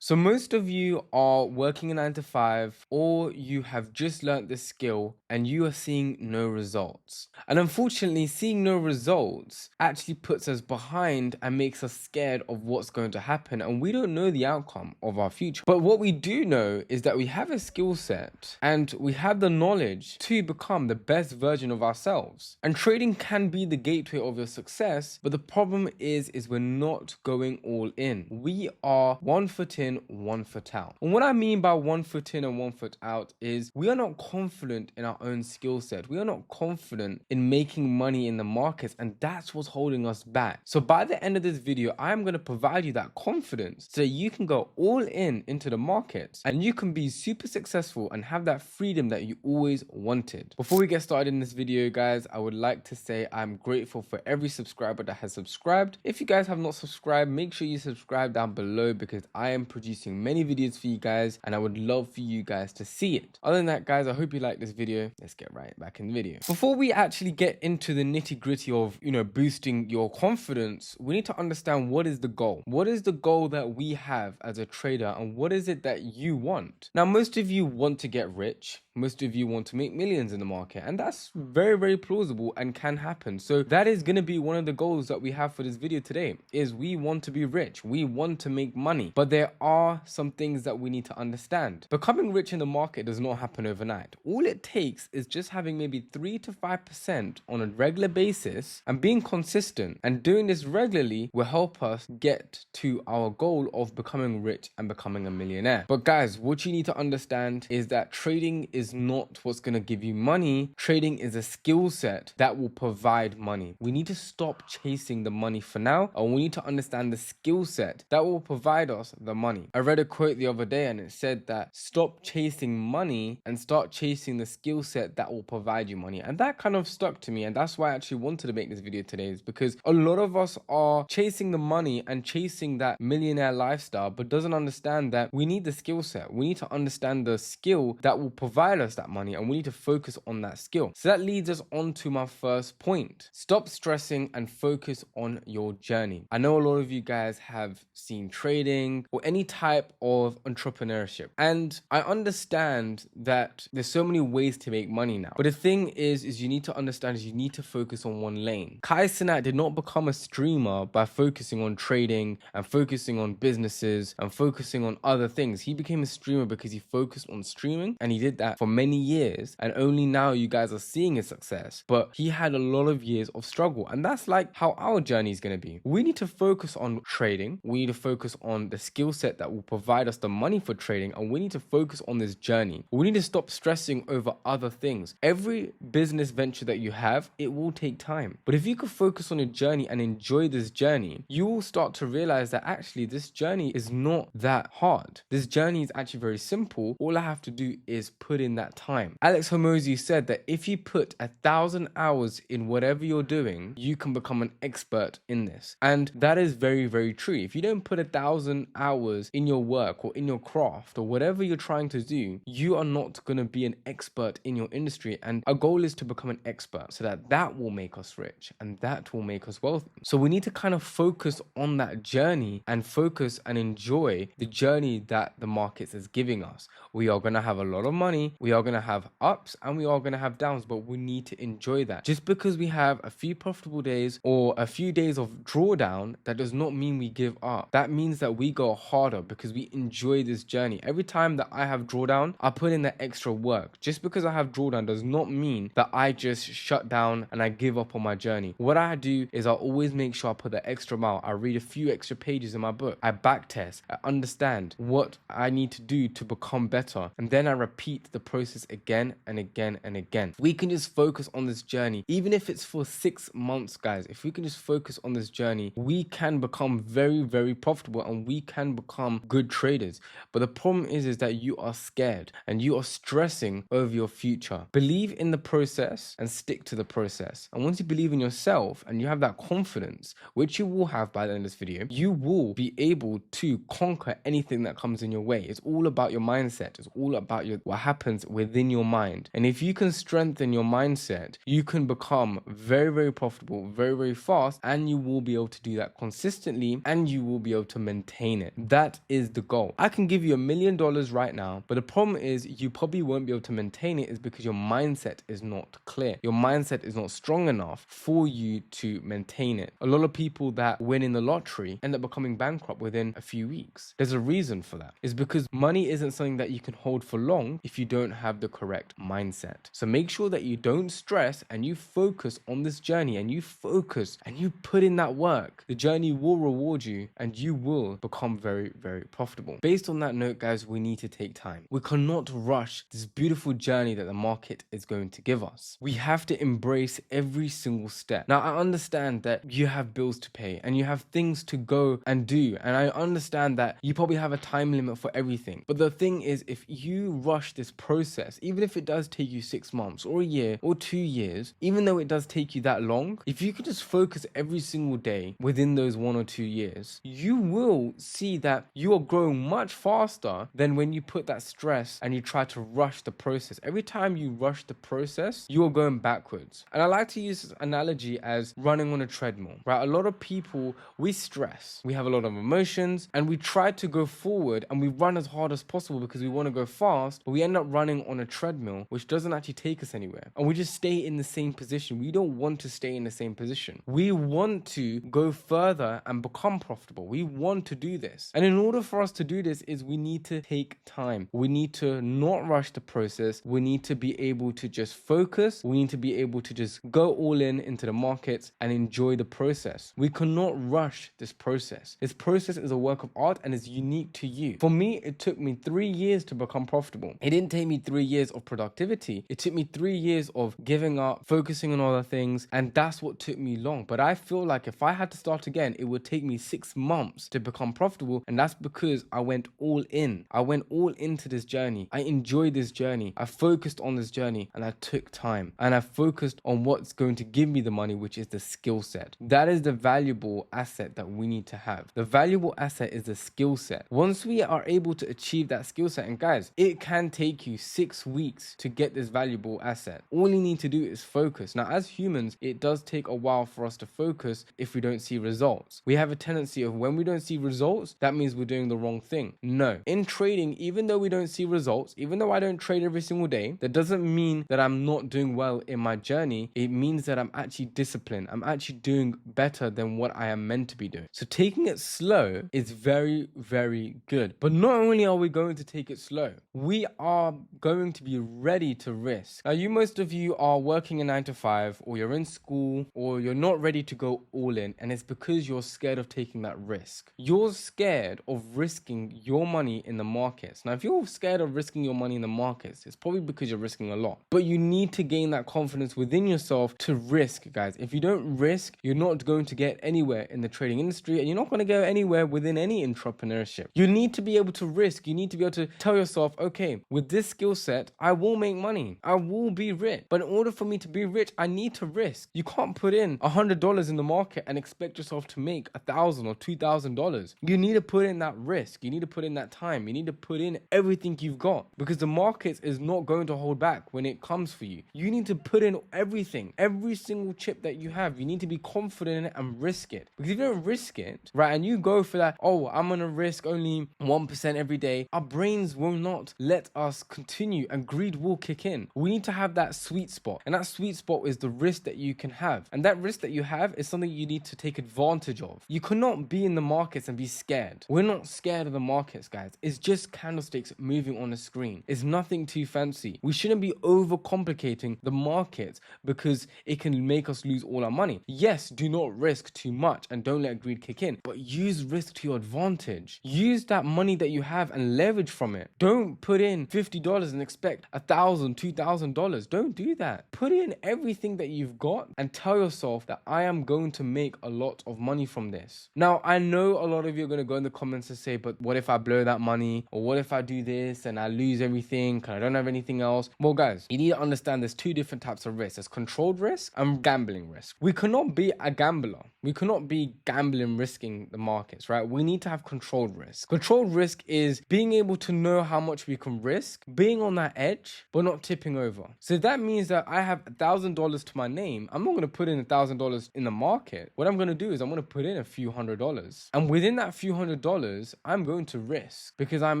So most of you are working a 9 to 5, or you have just learnt this skill and you are seeing no results. And unfortunately, seeing no results actually puts us behind and makes us scared of what's going to happen. And we don't know the outcome of our future. But what we do know is that we have a skill set and we have the knowledge to become the best version of ourselves. And trading can be the gateway of your success. But the problem is we're not going all in. We are 1 foot in, 1 foot out. And what I mean by 1 foot in and 1 foot out is we are not confident in our own skill set. We are not confident in making money in the markets, and that's what's holding us back. So by the end of this video, I'm going to provide you that confidence so that you can go all in into the markets and you can be super successful and have that freedom that you always wanted. Before we get started in this video, guys, I would like to say I'm grateful for every subscriber that has subscribed. If you guys have not subscribed, make sure you subscribe down below because I am producing many videos for you guys and I would love for you guys to see it. Other than that, guys, I hope you like this video. Let's get right back in the video. Before we actually get into the nitty-gritty of, boosting your confidence, we need to understand what is the goal. What is the goal that we have as a trader, and what is it that you want? Now, most of you want to get rich. Most of you want to make millions in the market, and that's very, very plausible and can happen. So that is going to be one of the goals that we have for this video today, is we want to be rich. We want to make money, but there are some things that we need to understand. Becoming rich in the market does not happen overnight. All it takes is just having maybe 3 to 5% on a regular basis and being consistent, and doing this regularly will help us get to our goal of becoming rich and becoming a millionaire. But guys, what you need to understand is that trading is not what's going to give you money. Trading is a skill set that will provide money. We need to stop chasing the money for now, and we need to understand the skill set that will provide us the money. I read a quote the other day and it said that stop chasing money and start chasing the skill set that will provide you money. And that kind of stuck to me, and that's why I actually wanted to make this video today, is because a lot of us are chasing the money and chasing that millionaire lifestyle, but doesn't understand that we need the skill set. We need to understand the skill that will provide us that money, and we need to focus on that skill. So that leads us on to my first point. Stop stressing and focus on your journey. I know a lot of you guys have seen trading or any type of entrepreneurship, and I understand that there's so many ways to make money now. But the thing is you need to understand is you need to focus on one lane. Kai Cenat did not become a streamer by focusing on trading and focusing on businesses and focusing on other things. He became a streamer because he focused on streaming, and he did that for many years, and only now you guys are seeing his success. But he had a lot of years of struggle, and that's like how our journey is going to be. We need to focus on trading. We need to focus on the skill set that will provide us the money for trading, and we need to focus on this journey. We need to stop stressing over other things. Every business venture that you have, it will take time. But if you could focus on your journey and enjoy this journey, you will start to realize that actually this journey is not that hard. This journey is actually very simple. All I have to do is put in that time. Alex Hormozi said that if you put 1,000 hours in whatever you're doing, you can become an expert in this. And that is very, very true. If you don't put 1,000 hours in your work or in your craft or whatever you're trying to do, you are not going to be an expert in your industry. And our goal is to become an expert so that will make us rich and that will make us wealthy. So we need to kind of focus on that journey and focus and enjoy the journey that the markets is giving us. We are going to have a lot of money. We are going to have ups and we are going to have downs, but we need to enjoy that. Just because we have a few profitable days or a few days of drawdown, that does not mean we give up. That means that we go harder because we enjoy this journey. Every time that I have drawdown, I put in that extra work. Just because I have drawdown does not mean that I just shut down and I give up on my journey. What I do is I always make sure I put that extra mile. I read a few extra pages in my book. I back test. I understand what I need to do to become better. And then I repeat the process again and again and again. We can just focus on this journey, even if it's for 6 months, guys. If we can just focus on this journey, we can become very, very profitable and we can become good traders. But the problem is that you are scared and you are stressing over your future. Believe in the process and stick to the process. And once you believe in yourself and you have that confidence, which you will have by the end of this video, you will be able to conquer anything that comes in your way. It's all about your mindset. It's all about what happens confidence within your mind. And if you can strengthen your mindset, you can become very, very profitable, very, very fast, and you will be able to do that consistently, and you will be able to maintain it. That is the goal. I can give you $1 million right now, but the problem is you probably won't be able to maintain it, is because your mindset is not clear. Your mindset is not strong enough for you to maintain it. A lot of people that win in the lottery end up becoming bankrupt within a few weeks. There's a reason for that. It's because money isn't something that you can hold for long if you don't have the correct mindset. So make sure that you don't stress and you focus on this journey, and you focus and you put in that work. The journey will reward you and you will become very, very profitable. Based on that note, guys, we need to take time. We cannot rush this beautiful journey that the market is going to give us. We have to embrace every single step. Now, I understand that you have bills to pay and you have things to go and do. And I understand that you probably have a time limit for everything. But the thing is, if you rush this process, even if it does take you 6 months or a year or 2 years, even though it does take you that long, if you could just focus every single day within those 1 or 2 years, you will see that you are growing much faster than when you put that stress and you try to rush the process. Every time you rush the process, you are going backwards. And I like to use this analogy as running on a treadmill, right? A lot of people, we stress, we have a lot of emotions, and we try to go forward and we run as hard as possible because we want to go fast, but we end up running on a treadmill, which doesn't actually take us anywhere. And we just stay in the same position. We don't want to stay in the same position. We want to go further and become profitable. We want to do this. And in order for us to do this is we need to take time. We need to not rush the process. We need to be able to just focus. We need to be able to just go all in into the markets and enjoy the process. We cannot rush this process. This process is a work of art and is unique to you. For me, it took me 3 years to become profitable. It didn't take me 3 years of productivity. It took me 3 years of giving up, focusing on other things, and that's what took me long. But I feel like if I had to start again, it would take me 6 months to become profitable, and that's because I went all in. I went all into this journey. I enjoyed this journey. I focused on this journey, and I took time. And I focused on what's going to give me the money, which is the skill set. That is the valuable asset that we need to have. The valuable asset is the skill set. Once we are able to achieve that skill set, and guys, it can take you 6 weeks to get this valuable asset. All you need to do is focus. Now, as humans, it does take a while for us to focus if we don't see results. We have a tendency of when we don't see results, that means we're doing the wrong thing. No. In trading, even though we don't see results, even though I don't trade every single day, that doesn't mean that I'm not doing well in my journey. It means that I'm actually disciplined. I'm actually doing better than what I am meant to be doing. So taking it slow is very, very good. But not only are we going to take it slow, we are going to be ready to risk. Now, most of you are working a 9 to 5, or you're in school, or you're not ready to go all in, and it's because you're scared of taking that risk. You're scared of risking your money in the markets. Now, if you're scared of risking your money in the markets, it's probably because you're risking a lot. But you need to gain that confidence within yourself to risk, guys. If you don't risk, you're not going to get anywhere in the trading industry, and you're not going to go anywhere within any entrepreneurship. You need to be able to risk. You need to be able to tell yourself, okay, with this skill set, I will make money. I will be rich. But in order for me to be rich, I need to risk. You can't put in $100 in the market and expect yourself to make $1,000 or $2,000. You need to put in that risk. You need to put in that time. You need to put in everything you've got, because the market is not going to hold back when it comes for you. You need to put in everything, every single chip that you have. You need to be confident in it and risk it. Because if you don't risk it, right, and you go for that, oh, I'm going to risk only 1% every day, our brains will not let us continue and greed will kick in. We need to have that sweet spot. And that sweet spot is the risk that you can have. And that risk that you have is something you need to take advantage of. You cannot be in the markets and be scared. We're not scared of the markets, guys. It's just candlesticks moving on a screen. It's nothing too fancy. We shouldn't be overcomplicating the markets because it can make us lose all our money. Yes, do not risk too much and don't let greed kick in, but use risk to your advantage. Use that money that you have and leverage from it. Don't put in $50 and expect $1,000, $2,000. Don't do that. Put in everything that you've got and tell yourself that I am going to make a lot of money from this. Now, I know a lot of you are going to go in the comments and say, but what if I blow that money? Or what if I do this and I lose everything and I don't have anything else? Well, guys, you need to understand there's two different types of risk. There's controlled risk and gambling risk. We cannot be a gambler. We cannot be gambling, risking the markets, right? We need to have controlled risk. Controlled risk is being able to know how much we can risk, being being on that edge, but not tipping over. So that means that I have $1,000 to my name. I'm not going to put in $1,000 in the market. What I'm going to do is I'm going to put in a few $100s. And within that few $100s, I'm going to risk because I'm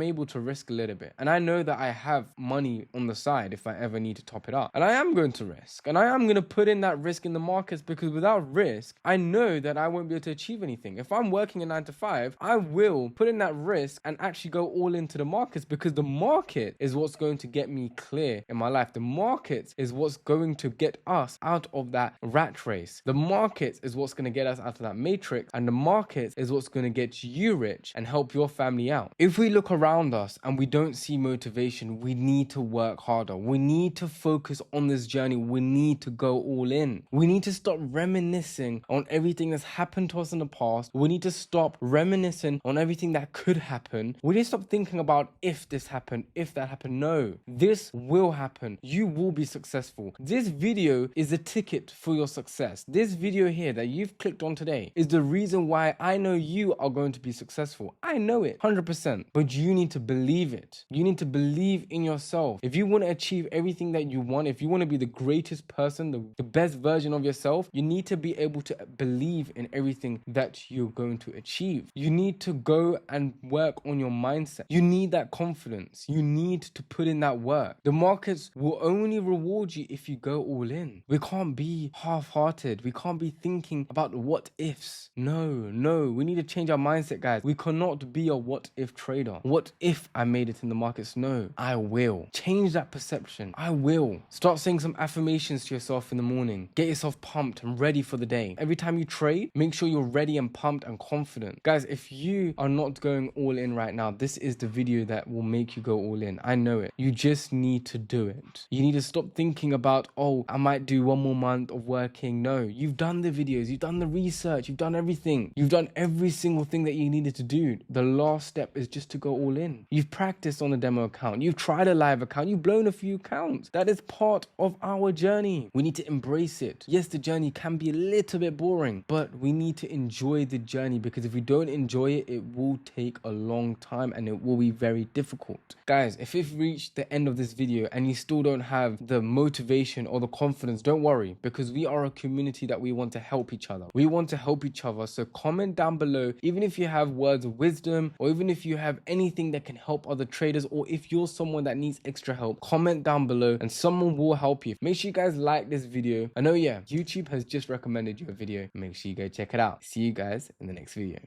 able to risk a little bit. And I know that I have money on the side if I ever need to top it up. And I am going to risk. And I am going to put in that risk in the markets because without risk, I know that I won't be able to achieve anything. If I'm working a 9 to 5, I will put in that risk and actually go all into the markets because the market is what's going to get me clear in my life. The market is what's going to get us out of that rat race. The market is what's going to get us out of that matrix, and the market is what's going to get you rich and help your family out. If we look around us and we don't see motivation, we need to work harder. We need to focus on this journey. We need to go all in. We need to stop reminiscing on everything that's happened to us in the past. We need to stop reminiscing on everything that could happen. We need to stop thinking about if this happened, if that happened. No, this will happen. You will be successful. This video is a ticket for your success. This video here that you've clicked on today is the reason why I know you are going to be successful. I know it 100%, but you need to believe it. You need to believe in yourself. If you want to achieve everything that you want, if you want to be the greatest person, the best version of yourself, you need to be able to believe in everything that you're going to achieve. You need to go and work on your mindset. You need that confidence. You need to put in that work. The markets will only reward you if you go all in. We can't be half-hearted. We can't be thinking about what ifs. No, we need to change our mindset, guys. We cannot be a what if trader. What if I made it in the markets? No, I will. Change that perception. I will. Start saying some affirmations to yourself in the morning. Get yourself pumped and ready for the day. Every time you trade, make sure you're ready and pumped and confident. Guys, if you are not going all in right now, this is the video that will make you go all in. I know it. You just need to do it. You need to stop thinking about, oh, I might do one more month of working. No, you've done the videos, you've done the research, you've done everything. You've done every single thing that you needed to do. The last step is just to go all in. You've practiced on a demo account. You've tried a live account. You've blown a few accounts. That is part of our journey. We need to embrace it. Yes, the journey can be a little bit boring, but we need to enjoy the journey because if we don't enjoy it, it will take a long time and it will be very difficult. Guys, if you've reached the end of this video and you still don't have the motivation or the confidence, don't worry, because we are a community that we want to help each other. We want to help each other. So comment down below, even if you have words of wisdom or even if you have anything that can help other traders, or if you're someone that needs extra help, comment down below and someone will help you. Make sure you guys like this video. I know, yeah, YouTube has just recommended you a video. Make sure you go check it out. See you guys in the next video.